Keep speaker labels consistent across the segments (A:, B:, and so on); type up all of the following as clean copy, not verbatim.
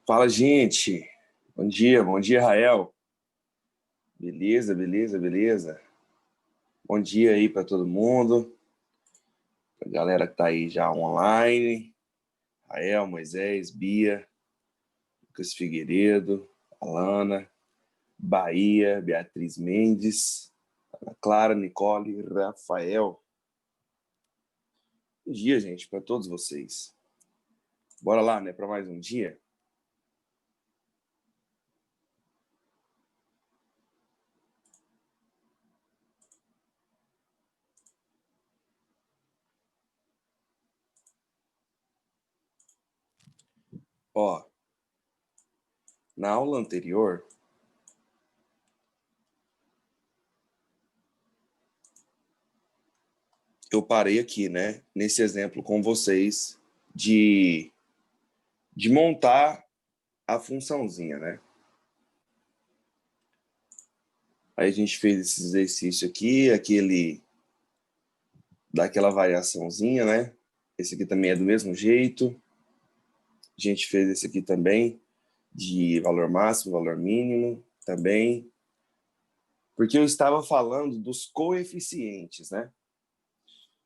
A: Fala, gente. Bom dia, Rael. Beleza, beleza, beleza. Bom dia aí para todo mundo, a galera que tá aí já online. Rael, Moisés, Bia, Lucas Figueiredo, Alana, Bahia, Beatriz Mendes, Ana Clara, Nicole, Rafael. Bom dia, gente, para todos vocês. Bora lá, né, para mais um dia? Ó, na aula anterior, eu parei aqui, né, nesse exemplo com vocês de montar a funçãozinha, né? Aí a gente fez esse exercício aqui, aquele daquela variaçãozinha, né? Esse aqui também é do mesmo jeito. A gente fez esse aqui também, de valor máximo, valor mínimo, também. Porque eu estava falando dos coeficientes, né?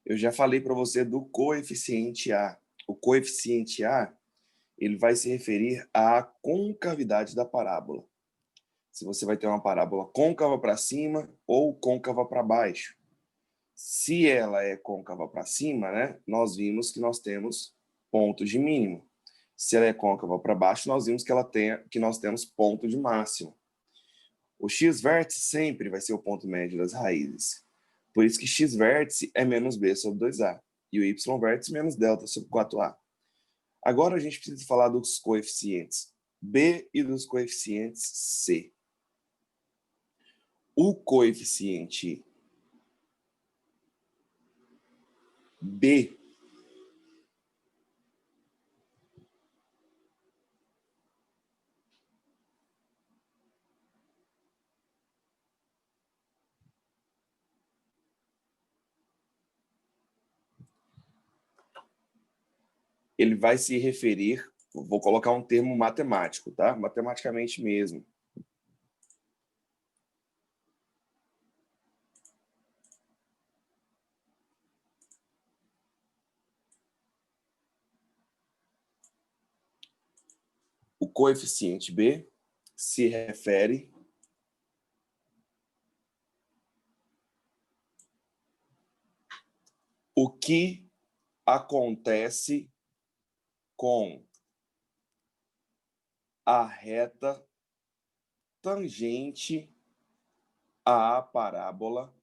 A: Eu já falei para você do coeficiente A. O coeficiente A, ele vai se referir à concavidade da parábola. Se você vai ter uma parábola côncava para cima ou côncava para baixo. Se ela é côncava para cima, né, nós vimos que nós temos pontos de mínimo. Se ela é côncava para baixo, nós vimos que nós temos ponto de máximo. O x-vértice sempre vai ser o ponto médio das raízes. Por isso que x-vértice é menos b sobre 2a. E o y-vértice menos delta sobre 4a. Agora a gente precisa falar dos coeficientes b e dos coeficientes c. O coeficiente b ele vai se referir, vou colocar um termo matemático, tá? Matematicamente mesmo. O coeficiente b se refere o que acontece com a reta tangente à parábola,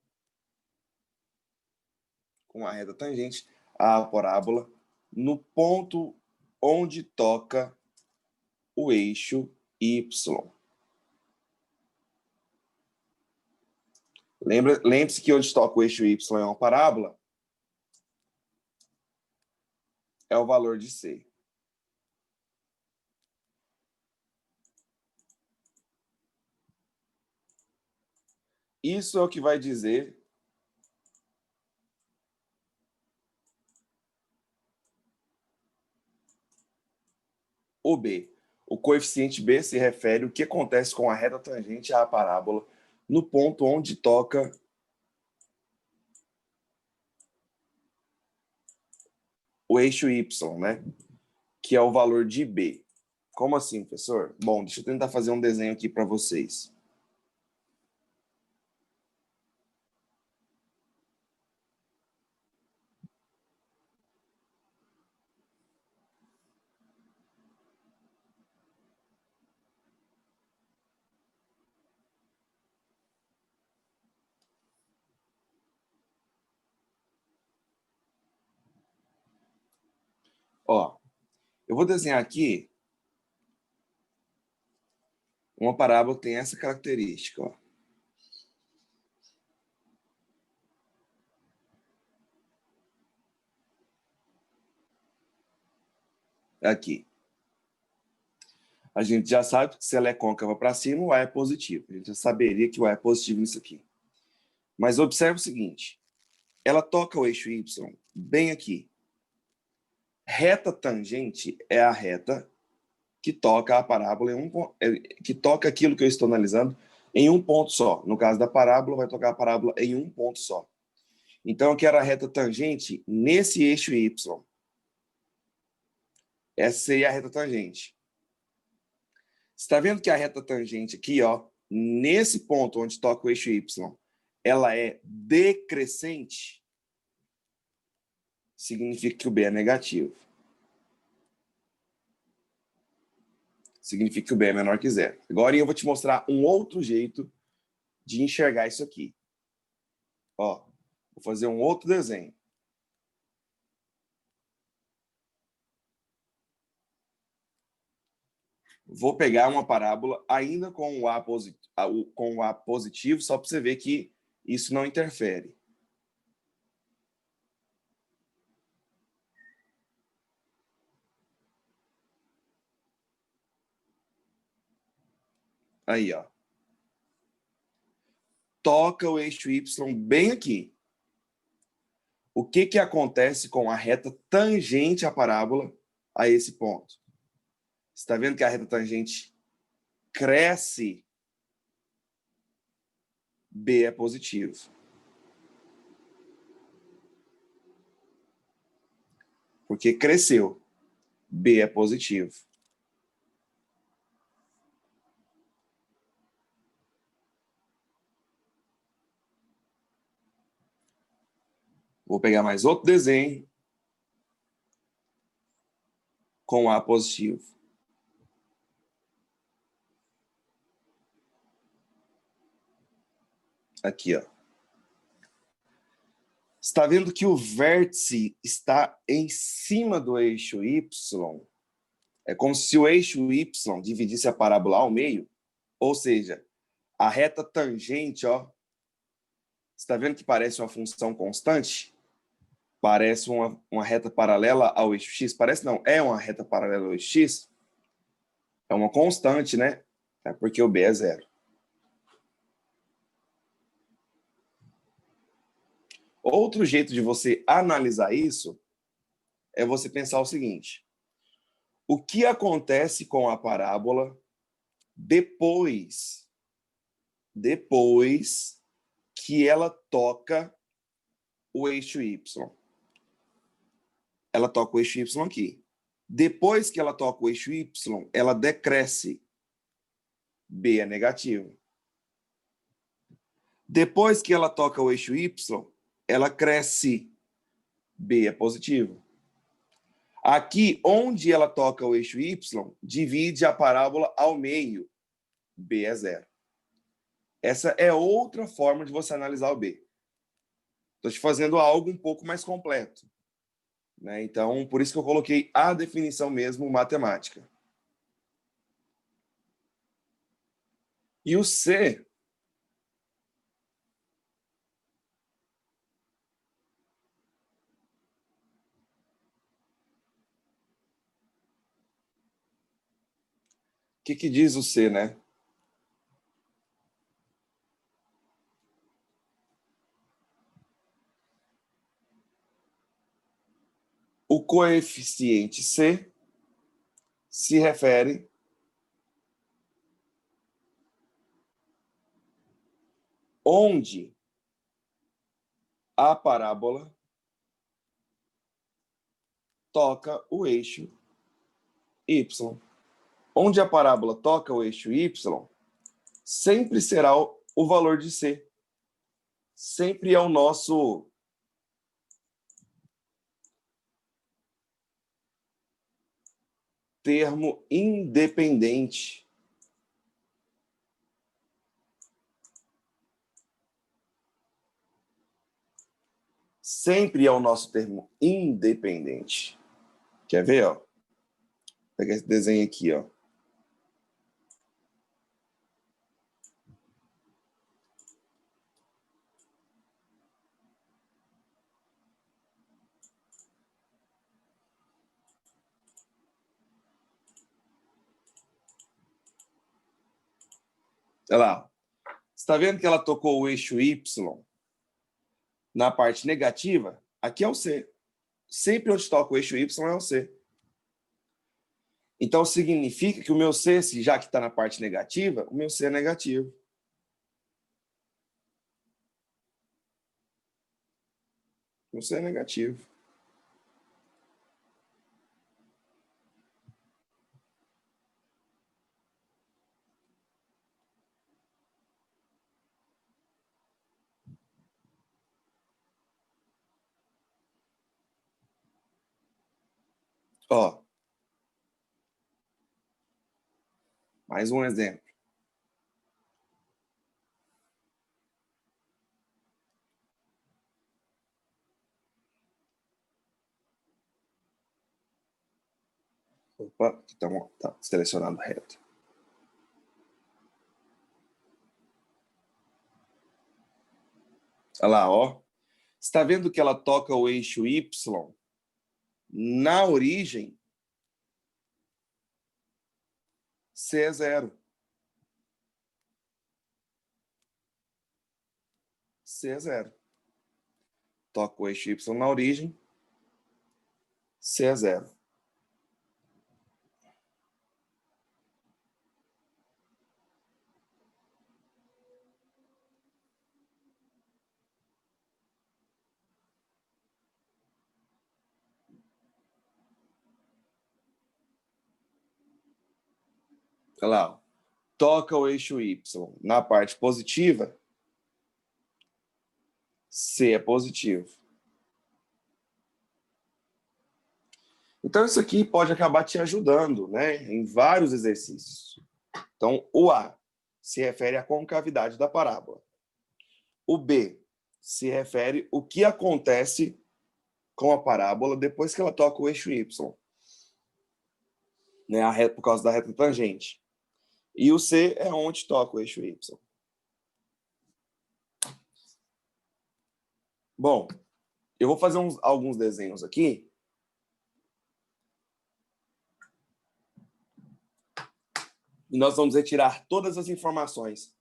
A: no ponto onde toca o eixo y. Lembre-se que onde toca o eixo y é uma parábola, é o valor de c. Isso é o que vai dizer o b. O coeficiente b se refere ao que acontece com a reta tangente à parábola no ponto onde toca o eixo y, né? Que é o valor de b. Como assim, professor? Bom, deixa eu tentar fazer um desenho aqui para vocês. Ó, eu vou desenhar aqui uma parábola que tem essa característica, ó. Aqui. A gente já sabe que se ela é côncava para cima, o A é positivo. A gente já saberia que o A é positivo nisso aqui. Mas observe o seguinte. Ela toca o eixo Y bem aqui. Reta tangente é a reta que toca a parábola que toca aquilo que eu estou analisando em um ponto só. No caso da parábola, vai tocar a parábola em um ponto só. Então, eu quero a reta tangente nesse eixo Y. Essa seria a reta tangente. Você está vendo que a reta tangente aqui, ó, nesse ponto onde toca o eixo Y, ela é decrescente? Significa que o B é negativo. Significa que o B é menor que zero. Agora eu vou te mostrar um outro jeito de enxergar isso aqui. Ó, vou fazer um outro desenho. Vou pegar uma parábola ainda com o A positivo, só para você ver que isso não interfere. Aí, ó. Toca o eixo Y bem aqui. O que que acontece com a reta tangente à parábola a esse ponto? Você está vendo que a reta tangente cresce? B é positivo. Porque cresceu. B é positivo. Vou pegar mais outro desenho com A positivo. Aqui, ó. Está vendo que o vértice está em cima do eixo Y? É como se o eixo Y dividisse a parábola ao meio. Ou seja, a reta tangente, ó. Está vendo que parece uma função constante? Parece uma reta paralela ao eixo X? Parece não, é uma reta paralela ao eixo X. É uma constante, né? É porque o B é zero. Outro jeito de você analisar isso é você pensar o seguinte: o que acontece com a parábola depois que ela toca o eixo Y? Ela toca o eixo Y aqui. Depois que ela toca o eixo Y, ela decresce. B é negativo. Depois que ela toca o eixo Y, ela cresce. B é positivo. Aqui, onde ela toca o eixo Y, divide a parábola ao meio. B é zero. Essa é outra forma de você analisar o B. Estou te fazendo algo um pouco mais completo, né? Então, por isso que eu coloquei a definição mesmo matemática. E o C... O que diz o C, né? O coeficiente C se refere onde a parábola toca o eixo Y. Onde a parábola toca o eixo Y, sempre será o valor de C. Sempre é o nosso termo independente. Sempre é o nosso termo independente. Quer ver, ó? Vou pegar esse desenho aqui, ó. Olha lá. Você está vendo que ela tocou o eixo Y na parte negativa? Aqui é o C. Sempre onde toca o eixo Y é o C. Então, significa que o meu C, já que está na parte negativa, o meu C é negativo. O meu C é negativo. Ó, mais um exemplo. Opa, então tá selecionado reto. Olha lá, ó. Você está vendo que ela toca o eixo Y na origem? C é zero. C é zero. Toca o eixo Y na origem, C é zero. Olha lá, ó. Toca o eixo Y na parte positiva, C é positivo. Então, isso aqui pode acabar te ajudando, né, em vários exercícios. Então, o A se refere à concavidade da parábola. O B se refere ao que acontece com a parábola depois que ela toca o eixo Y, né, por causa da reta tangente. E o C é onde toca o eixo Y. Bom, eu vou fazer alguns desenhos aqui. E nós vamos retirar todas as informações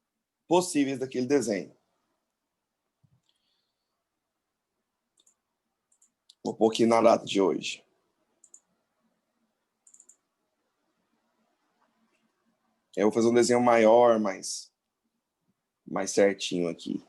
A: possíveis daquele desenho. Vou pôr aqui na data de hoje. Eu vou fazer um desenho maior, mais certinho aqui.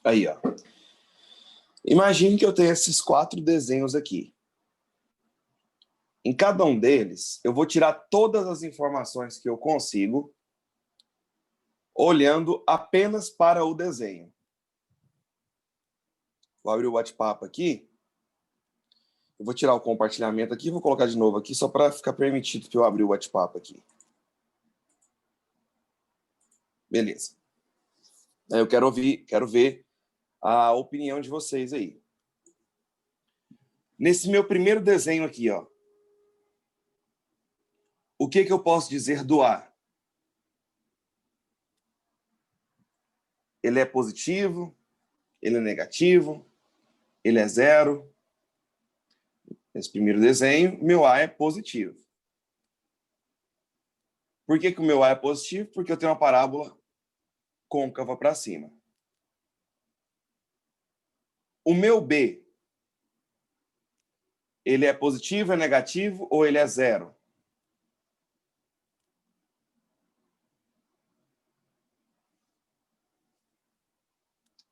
A: Aí, ó. Imagine que eu tenho esses 4 desenhos aqui. Em cada um deles, eu vou tirar todas as informações que eu consigo olhando apenas para o desenho. Vou abrir o bate-papo aqui. Eu vou tirar o compartilhamento aqui e vou colocar de novo aqui só para ficar permitido que eu abra o bate-papo aqui. Beleza. Eu quero ver a opinião de vocês aí. Nesse meu primeiro desenho aqui, ó, o que eu posso dizer do A? Ele é positivo? Ele é negativo? Ele é zero? Nesse primeiro desenho, meu A é positivo. Por que o meu A é positivo? Porque eu tenho uma parábola côncava para cima. O meu B, ele é positivo, é negativo ou ele é zero?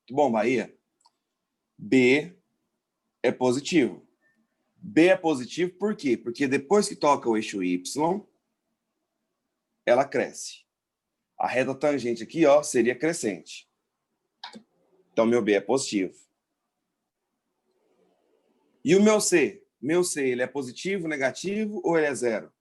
A: Bom, Bahia, B é positivo. B é positivo por quê? Porque depois que toca o eixo Y, ela cresce. A reta tangente aqui, ó, seria crescente. Então, meu B é positivo. E o meu C? Meu C, ele é positivo, negativo ou ele é zero?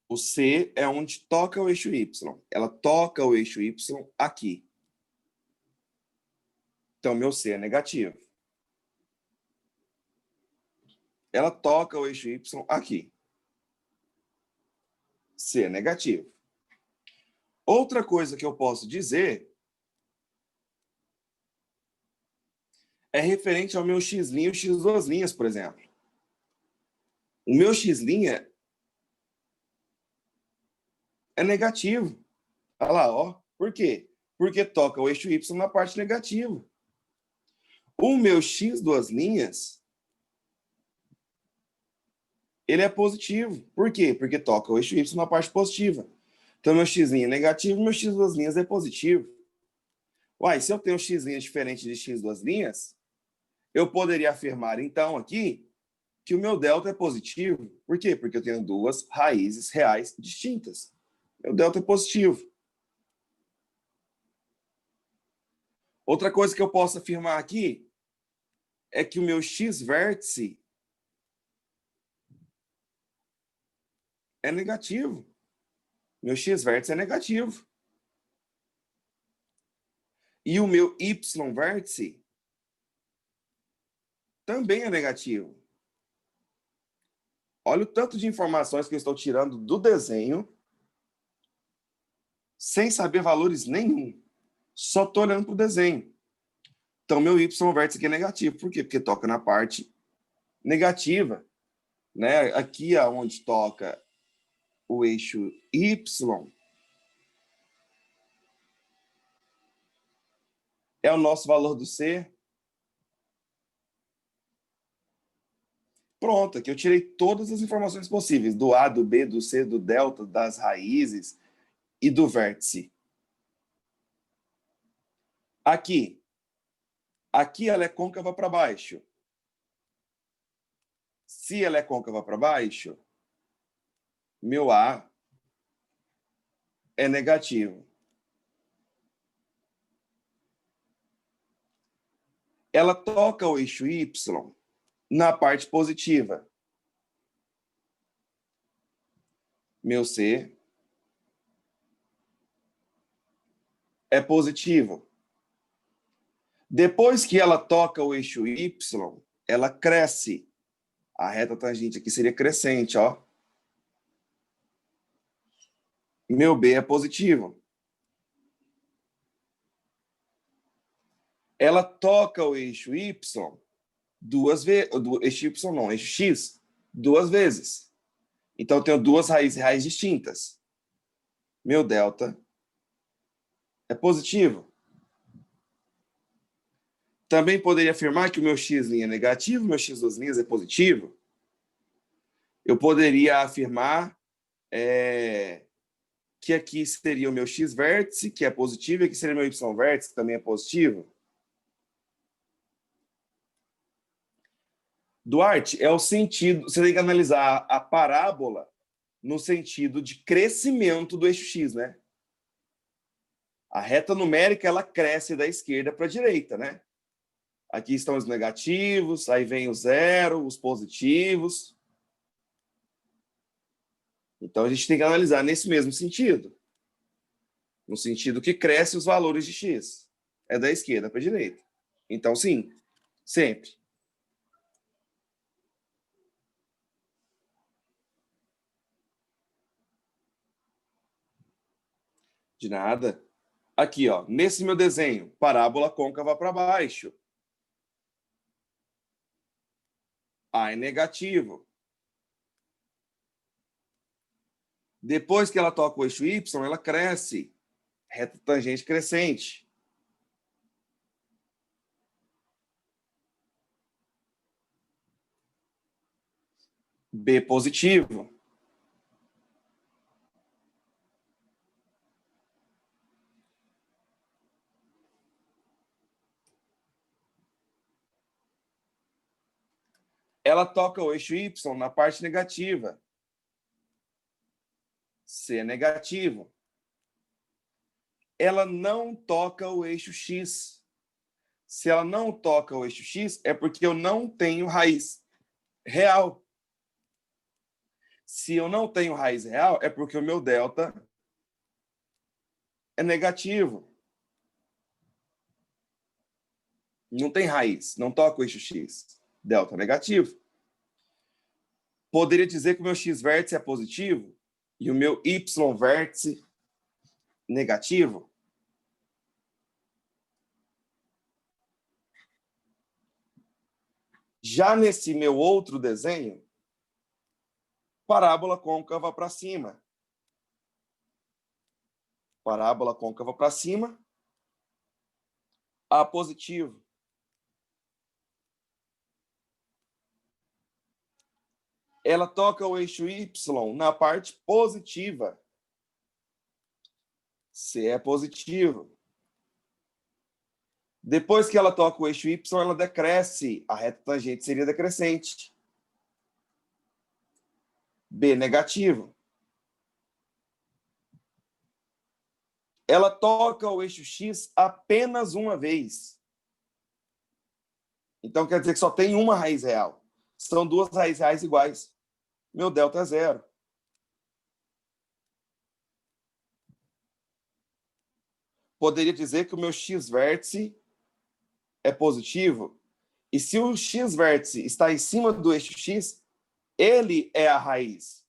A: O C é onde toca o eixo Y. Ela toca o eixo Y aqui. Então, meu C é negativo. Ela toca o eixo Y aqui. C é negativo. Outra coisa que eu posso dizer é referente ao meu x' e x duas linhas, por exemplo. O meu x' é negativo. Olha lá, ó. Por quê? Porque toca o eixo Y na parte negativa. O meu x duas linhas, ele é positivo. Por quê? Porque toca o eixo Y na parte positiva. Então, meu x' é negativo, meu x duas linhas é positivo. Uai, se eu tenho x' diferente de x duas linhas, eu poderia afirmar, então, aqui, que o meu delta é positivo. Por quê? Porque eu tenho duas raízes reais distintas. Meu delta é positivo. Outra coisa que eu posso afirmar aqui é que o meu x-vértice é negativo. Meu x-vértice é negativo. E o meu y-vértice também é negativo. Olha o tanto de informações que eu estou tirando do desenho sem saber valores nenhum. Só estou olhando para o desenho. Então, meu y-vértice aqui é negativo. Por quê? Porque toca na parte negativa. Né? Aqui onde toca o eixo Y, é o nosso valor do C. Pronto, aqui eu tirei todas as informações possíveis, do A, do B, do C, do delta, das raízes e do vértice. Aqui ela é côncava para baixo. Se ela é côncava para baixo, meu A é negativo. Ela toca o eixo Y na parte positiva. Meu C é positivo. Depois que ela toca o eixo Y, ela cresce. A reta tangente aqui seria crescente, ó. Meu B é positivo. Ela toca o eixo Y duas vezes, eixo Y não, eixo X, duas vezes. Então, eu tenho duas raízes reais distintas. Meu delta é positivo. Também poderia afirmar que o meu x' é negativo, o meu x duas linhas é positivo. Eu poderia afirmar que aqui seria o meu x vértice, que é positivo, e aqui seria o meu y vértice, que também é positivo. Duarte, é o sentido... Você tem que analisar a parábola no sentido de crescimento do eixo x, né? A reta numérica, ela cresce da esquerda para a direita, né? Aqui estão os negativos, aí vem o zero, os positivos. Então, a gente tem que analisar nesse mesmo sentido. No sentido que cresce os valores de x. É da esquerda para a direita. Então, sim, sempre. De nada. Aqui, ó, nesse meu desenho, parábola côncava para baixo. A é negativo. Depois que ela toca o eixo y, ela cresce. Reta tangente crescente. B positivo. Ela toca o eixo y na parte negativa. C é negativo. Ela não toca o eixo x. Se ela não toca o eixo x, é porque eu não tenho raiz real. Se eu não tenho raiz real, é porque o meu delta é negativo. Não tem raiz, não toca o eixo x. Delta negativo. Poderia dizer que o meu x vértice é positivo e o meu y vértice negativo? Já nesse meu outro desenho, parábola côncava para cima. Parábola côncava para cima, A positivo. Ela toca o eixo y na parte positiva. C é positivo. Depois que ela toca o eixo y, ela decresce. A reta tangente seria decrescente. B negativo. Ela toca o eixo x apenas uma vez. Então quer dizer que só tem uma raiz real. São duas raízes reais iguais. Meu delta é zero. Poderia dizer que o meu x vértice é positivo. E se o x vértice está em cima do eixo x, ele é a raiz.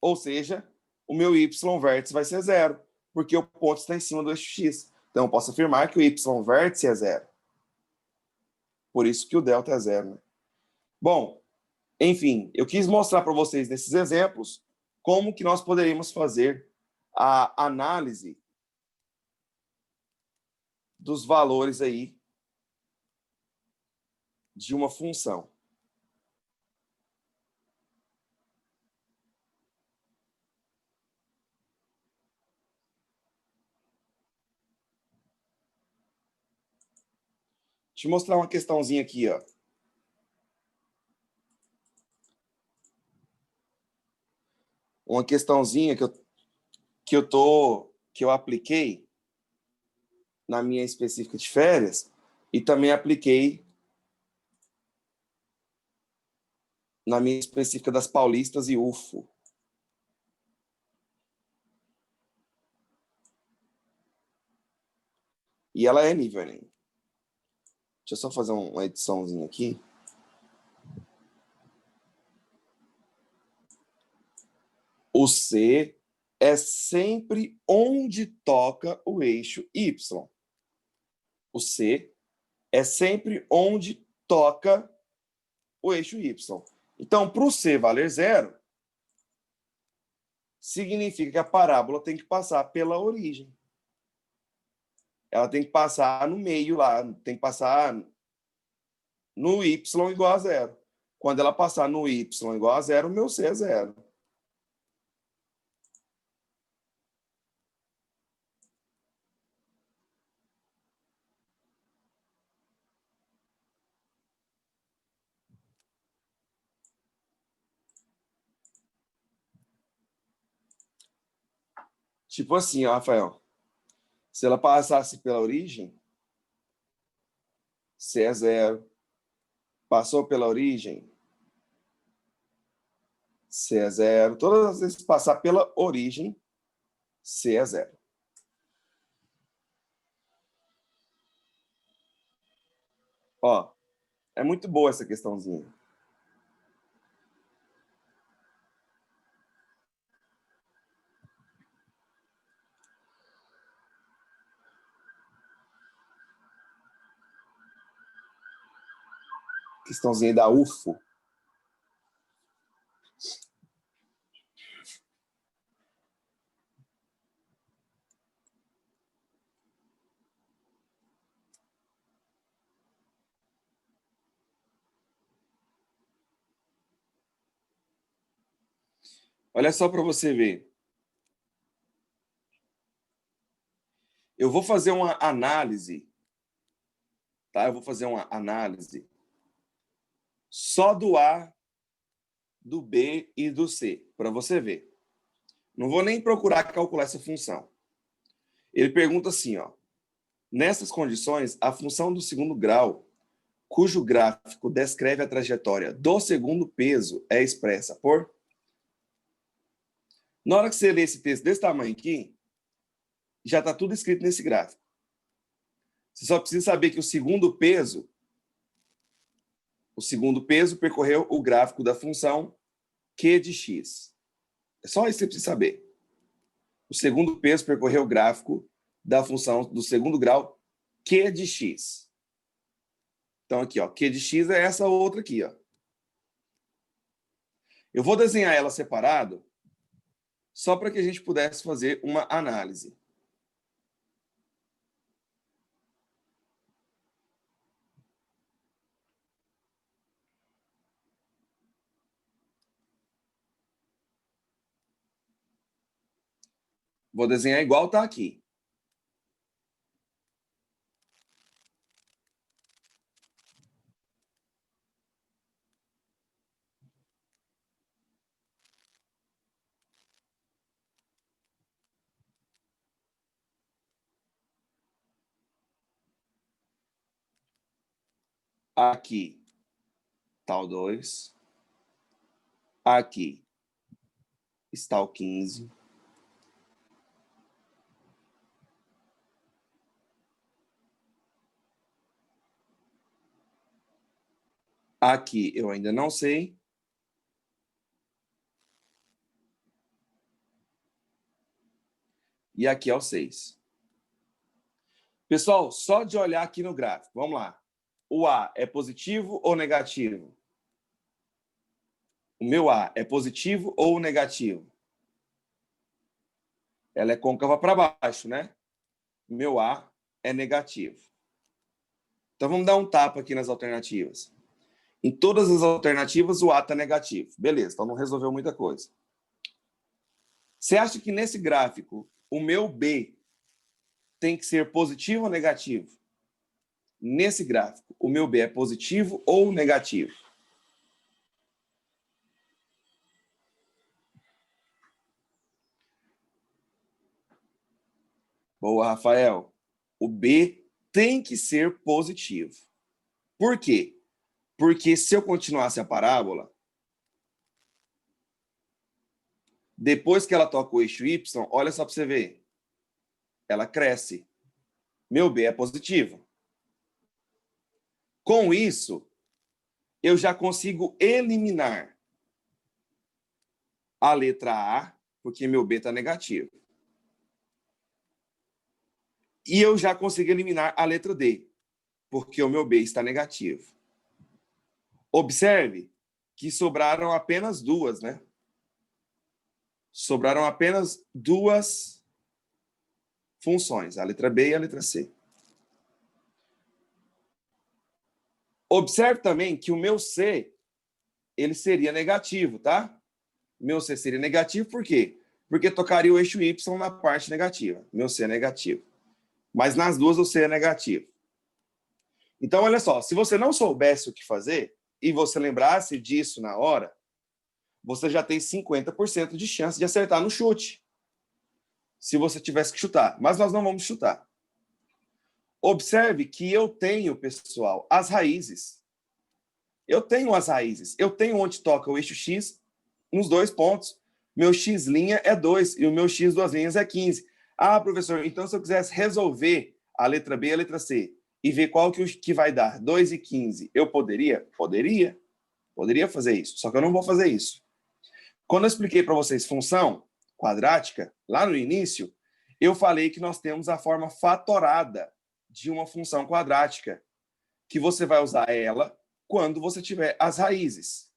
A: Ou seja, o meu y vértice vai ser zero, porque o ponto está em cima do eixo x. Então, eu posso afirmar que o y vértice é zero. Por isso que o delta é zero. Né? Bom, enfim, eu quis mostrar para vocês nesses exemplos como que nós poderíamos fazer a análise dos valores aí de uma função. Deixa eu mostrar uma questãozinha aqui, ó. Uma questãozinha que eu apliquei na minha específica de férias e também apliquei na minha específica das paulistas e UFO. E ela é nível Enem. Deixa eu só fazer uma ediçãozinha aqui. O C é sempre onde toca o eixo Y. O C é sempre onde toca o eixo Y. Então, para o C valer zero, significa que a parábola tem que passar pela origem. Ela tem que passar no meio lá, tem que passar no y igual a zero. Quando ela passar no y igual a zero, o meu c é zero. Tipo assim, ó, Rafael. Se ela passasse pela origem, C é zero. Passou pela origem, C é zero. Todas as vezes que passar pela origem, C é zero. Ó, é muito boa essa questãozinha. Questãozinha da UFO. Olha só para você ver. Eu vou fazer uma análise, tá? Eu vou fazer uma análise só do A, do B e do C, para você ver. Não vou nem procurar calcular essa função. Ele pergunta assim, ó. Nessas condições, a função do segundo grau, cujo gráfico descreve a trajetória do segundo peso, é expressa por... Na hora que você lê esse texto desse tamanho aqui, já está tudo escrito nesse gráfico. Você só precisa saber que o segundo peso percorreu o gráfico da função Q de x. É só isso que você precisa saber. O segundo peso percorreu o gráfico da função do segundo grau Q de x. Então, aqui, ó, Q de x é essa outra aqui, ó. Eu vou desenhar ela separado só para que a gente pudesse fazer uma análise. Vou desenhar igual está aqui. Aqui está o 2. Aqui está o 15. Aqui eu ainda não sei. E aqui é o 6. Pessoal, só de olhar aqui no gráfico, vamos lá. O A é positivo ou negativo? O meu A é positivo ou negativo? Ela é côncava para baixo, né? O meu A é negativo. Então vamos dar um tapa aqui nas alternativas. Em todas as alternativas, o A está negativo. Beleza, então não resolveu muita coisa. Você acha que nesse gráfico, o meu B tem que ser positivo ou negativo? Nesse gráfico, o meu B é positivo ou negativo? Boa, Rafael. O B tem que ser positivo. Por quê? Porque se eu continuasse a parábola, depois que ela toca o eixo Y, olha só para você ver. Ela cresce. Meu B é positivo. Com isso, eu já consigo eliminar a letra A, porque meu B está negativo. E eu já consigo eliminar a letra D, porque o meu B está negativo. Observe que sobraram apenas duas, né? Sobraram apenas duas funções, a letra B e a letra C. Observe também que o meu C, ele seria negativo, tá? Meu C seria negativo, por quê? Porque tocaria o eixo Y na parte negativa. Meu C é negativo. Mas nas duas o C é negativo. Então, olha só, se você não soubesse o que fazer e você lembrasse disso na hora, você já tem 50% de chance de acertar no chute. Se você tivesse que chutar. Mas nós não vamos chutar. Observe que eu tenho, pessoal, as raízes. Eu tenho as raízes. Eu tenho onde toca o eixo X nos 2 pontos. Meu X' é 2 e o meu X duas linhas é 15. Ah, professor, então se eu quisesse resolver a letra B e a letra C e ver qual que vai dar 2 e 15, eu poderia? Poderia. Poderia fazer isso, só que eu não vou fazer isso. Quando eu expliquei para vocês função quadrática, lá no início, eu falei que nós temos a forma fatorada de uma função quadrática, que você vai usar ela quando você tiver as raízes.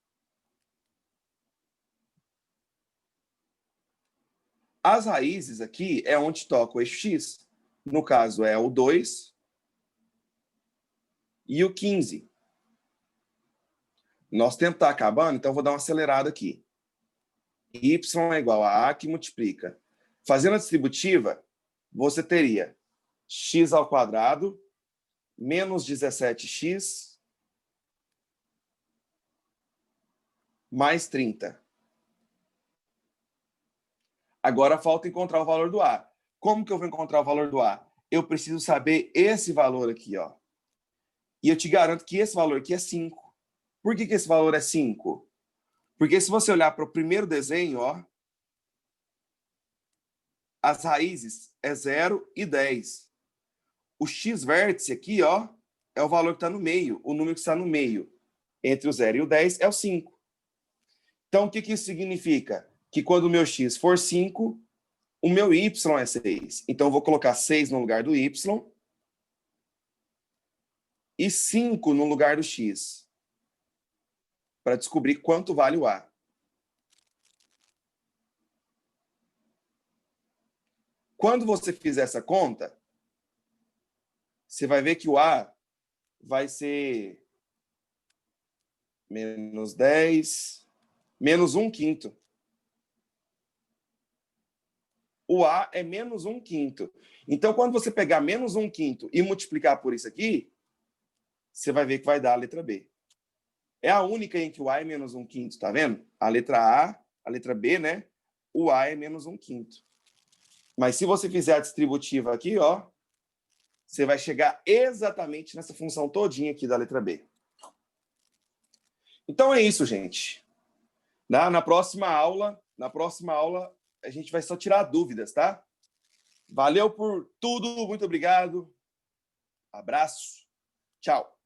A: As raízes aqui é onde toca o eixo X. No caso, é o 2 e o 15. Nosso tempo está acabando, então vou dar uma acelerada aqui. Y é igual a A que multiplica. Fazendo a distributiva, você teria x ao quadrado menos 17x mais 30. Agora falta encontrar o valor do A. Como que eu vou encontrar o valor do A? Eu preciso saber esse valor aqui, ó. E eu te garanto que esse valor aqui é 5. Por que esse valor é 5? Porque se você olhar para o primeiro desenho, ó, as raízes é 0 e 10. O x vértice aqui, ó, é o valor que está no meio, o número que está no meio. Entre o 0 e o 10 é o 5. Então, o que isso significa? Que quando o meu x for 5, o meu y é 6. Então, eu vou colocar 6 no lugar do y e 5 no lugar do x, para descobrir quanto vale o A. Quando você fizer essa conta, você vai ver que o A vai ser menos 10, menos 1/5. O A é menos 1/5. Então, quando você pegar menos 1/5 e multiplicar por isso aqui, você vai ver que vai dar a letra B. É a única em que o A é menos 1/5, tá vendo? A letra A, a letra B, né? O A é menos 1/5. Mas se você fizer a distributiva aqui, ó, você vai chegar exatamente nessa função todinha aqui da letra B. Então é isso, gente. Na próxima aula, a gente vai só tirar dúvidas, tá? Valeu por tudo, muito obrigado. Abraço. Tchau.